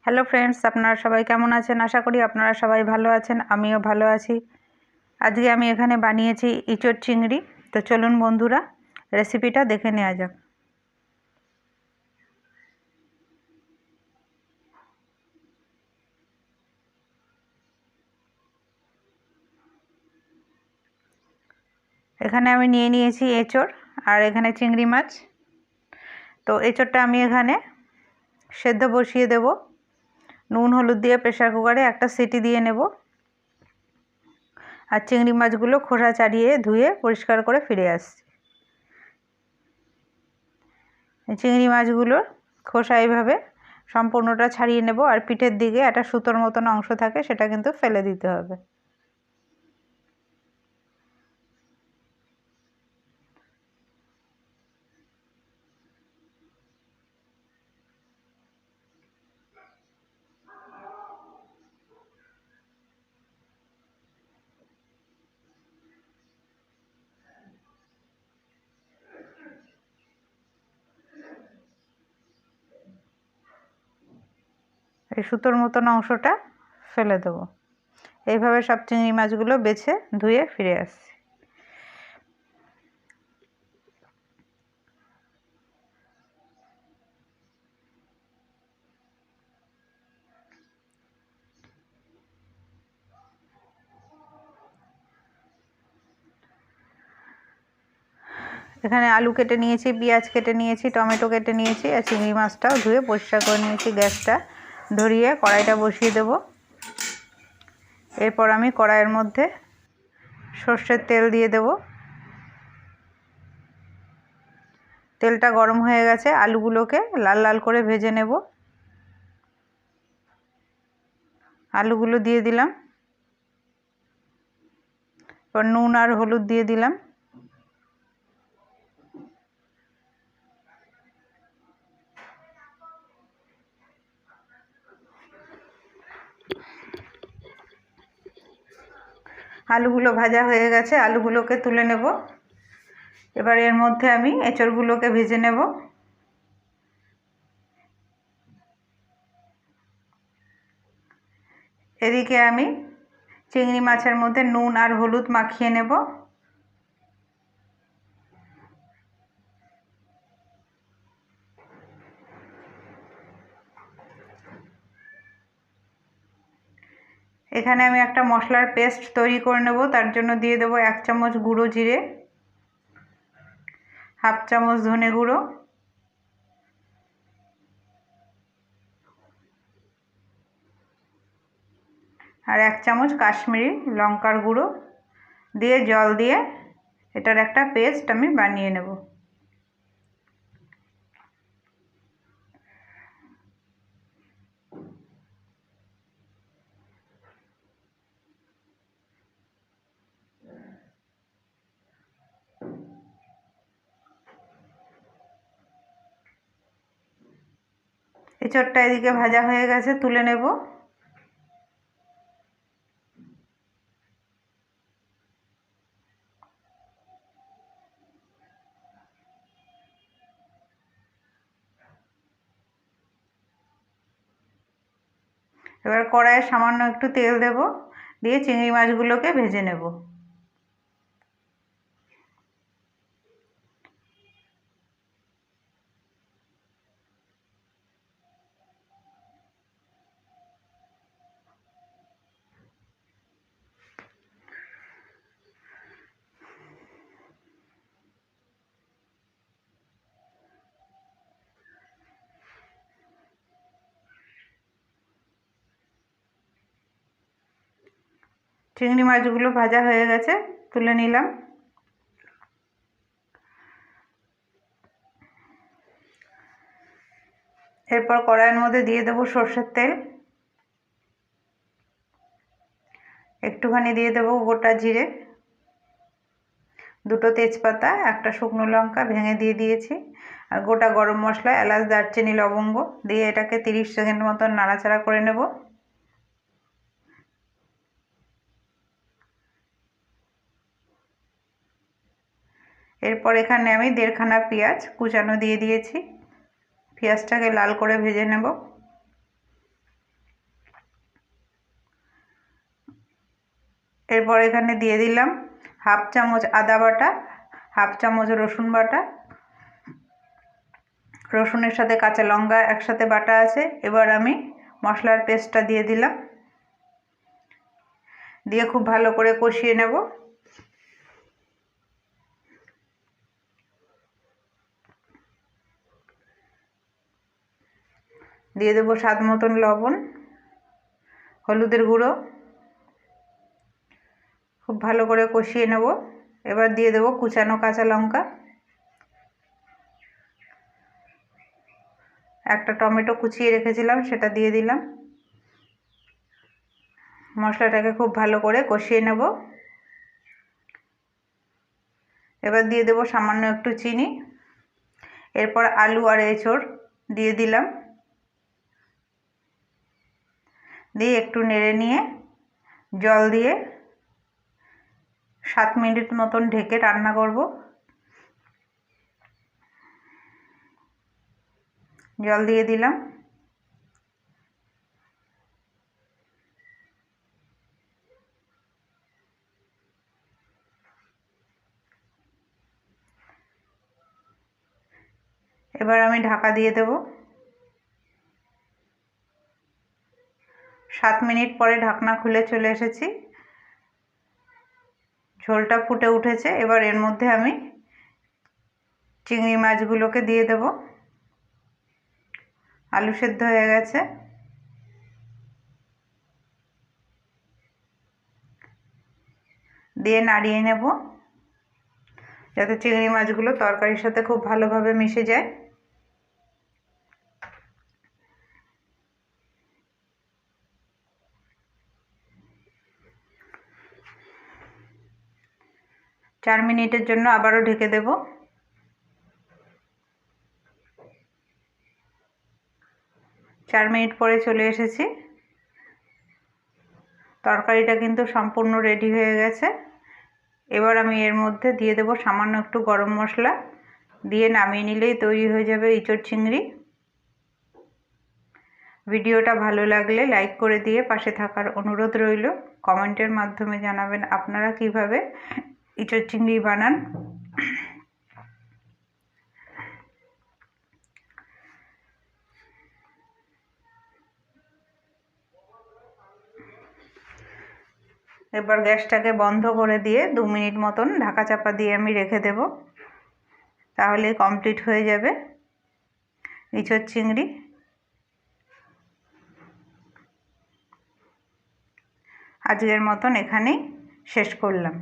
Hello friends, আপনারা সবাই কেমন আছেন? আশা করি আপনারা সবাই ভালো আছেন, আমিও ভালো আছি। আজকে আমি এখানে বানিয়েছি ইঁচড় চিংড়ি। তো চলুন বন্ধুরা, রেসিপিটা দেখে নেওয়া যাক। এখানে আমি নিয়ে নিয়েছি এঁচড়, আর এখানে চিংড়ি মাছ। তো এঁচড়টা আমি এখানে সেদ্ধ বসিয়ে দেব। নুন হলুদ দিয়ে প্রেসার কুকারে একটা সিটি দিয়ে নেব। আর চিংড়ি মাছগুলো খোসা ছাড়িয়ে ধুয়ে পরিষ্কার করে ফিরে আসছি। চিংড়ি মাছগুলোর খোসা এইভাবে সম্পূর্ণটা ছাড়িয়ে নেব। আর পিঠের দিকে একটা সুতোর মতন অংশ থাকে, সেটা কিন্তু ফেলে দিতে হবে। এই সুতোর মতন অংশটা ফেলে দেবো। এইভাবে সব চিংড়ি মাছগুলো বেছে ধুয়ে ফিরে আসছি। এখানে আলু কেটে নিয়েছি, পেঁয়াজ কেটে নিয়েছি, টমেটো কেটে নিয়েছি, আর চিংড়ি মাছটাও ধুয়ে পরিষ্কার করে নিয়েছি। গ্যাসটা ধরিয়ে কড়াইটা বসিয়ে দেব। এরপর আমি কড়াইয়ের মধ্যে সর্ষের তেল দিয়ে দেব। তেলটা গরম হয়ে গেছে, আলুগুলোকে লাল লাল করে ভেজে নেব। আলুগুলো দিয়ে দিলাম, এবার নুন আর হলুদ দিয়ে দিলাম। আলুগুলো ভাজা হয়ে গেছে, আলুগুলোকে তুলে নেব। এবার এর মধ্যে আমি এঁচড়গুলোকে ভেজে নেব। এদিকে আমি চিংড়ি মাছের মধ্যে নুন আর হলুদ মাখিয়ে নেব। এখানে আমি একটা মশলার পেস্ট তৈরি করে নেব। তার জন্য দিয়ে দেবো 1 চামচ গুঁড়ো জিরে, 1/2 চামচ ধনে গুঁড়ো, আর 1 চামচ কাশ্মীরি লঙ্কার গুঁড়ো দিয়ে জল দিয়ে এটার একটা পেস্ট আমি বানিয়ে নেব। এঁচড়টা এদিকে ভাজা হয়ে গেছে, তুলে নেব। এবার কড়াইয়ে সামান্য একটু তেল দেব, দিয়ে চিংড়ি মাছগুলোকে ভেজে নেব। চিংড়ি মাছগুলো ভাজা হয়ে গেছে, তুলে নিলাম। এরপর কড়াইয়ের মধ্যে দিয়ে দেবো সর্ষের তেল। একটুখানি দিয়ে দেবো গোটা জিরে, 2টো তেজপাতা, একটা শুকনো লঙ্কা ভেঙে দিয়ে দিয়েছি, আর গোটা গরম মশলা, এলাচ, দারচিনি, লবঙ্গ দিয়ে এটাকে 30 সেকেন্ড মতন নাড়াচাড়া করে নেব। এরপর এখানে আমি 1.5 খানা পেঁয়াজ কুচানো দিয়ে দিয়েছি। পেঁয়াজটাকে লাল করে ভেজে নেব। এরপর এখানে দিয়ে দিলাম হাফ চামচ আদা বাটা, হাফ চামচ রসুন বাটা, রসুনের সাথে কাঁচা লঙ্কা একসাথে বাটা আছে। এবার আমি মশলার পেস্টটা দিয়ে দিলাম, দিয়ে খুব ভালো করে কষিয়ে নেব। দিয়ে দেবো স্বাদ মতন লবণ, হলুদের গুঁড়ো, খুব ভালো করে কষিয়ে নেব। এবার দিয়ে দেবো কুচানো কাঁচা লঙ্কা, একটা টমেটো কুচিয়ে রেখেছিলাম সেটা দিয়ে দিলাম। মশলাটাকে খুব ভালো করে কষিয়ে নেব। এবার দিয়ে দেবো সামান্য একটু চিনি। এরপর আলু আর এঁচড় দিয়ে দিলাম, দিয়ে একটু নেড়ে নিয়ে জল দিয়ে 7 মিনিট মতন ঢেকে রান্না করব। জল দিয়ে দিলাম। এবার আমি ঢাকা দিয়ে দেব। 7 মিনিট পরে ঢাকনা খুলে চলে এসেছি, ঝোলটা ফুটে উঠেছে। এবার এর মধ্যে আমি চিংড়ি মাছগুলোকে দিয়ে দেব। আলু সেদ্ধ হয়ে গেছে, দিয়ে নাড়িয়ে নেব যাতে চিংড়ি মাছগুলো তরকারির সাথে খুব ভালোভাবে মিশে যায়। চার মিনিটের জন্য আবারও ঢেকে দেব। চার মিনিট পরে চলে এসেছি, তরকারিটা কিন্তু সম্পূর্ণ রেডি হয়ে গেছে। এবার আমি এর মধ্যে দিয়ে দেব সামান্য একটু গরম মশলা, দিয়ে নামিয়ে নিলেই তৈরি হয়ে যাবে ইঁচড় চিংড়ি। ভিডিওটা ভালো লাগলে লাইক করে দিয়ে পাশে থাকার অনুরোধ রইল। কমেন্টের মাধ্যমে জানাবেন আপনারা কিভাবে ইঁচড় চিংড়ি বানান। এবার গ্যাসটাকে বন্ধ করে দিয়ে 2 মিনিট মতন ঢাকা চাপা দিয়ে আমি রেখে দেব, তাহলে কমপ্লিট হয়ে যাবে ইঁচড় চিংড়ি। আজকের মতন এখানেই শেষ করলাম।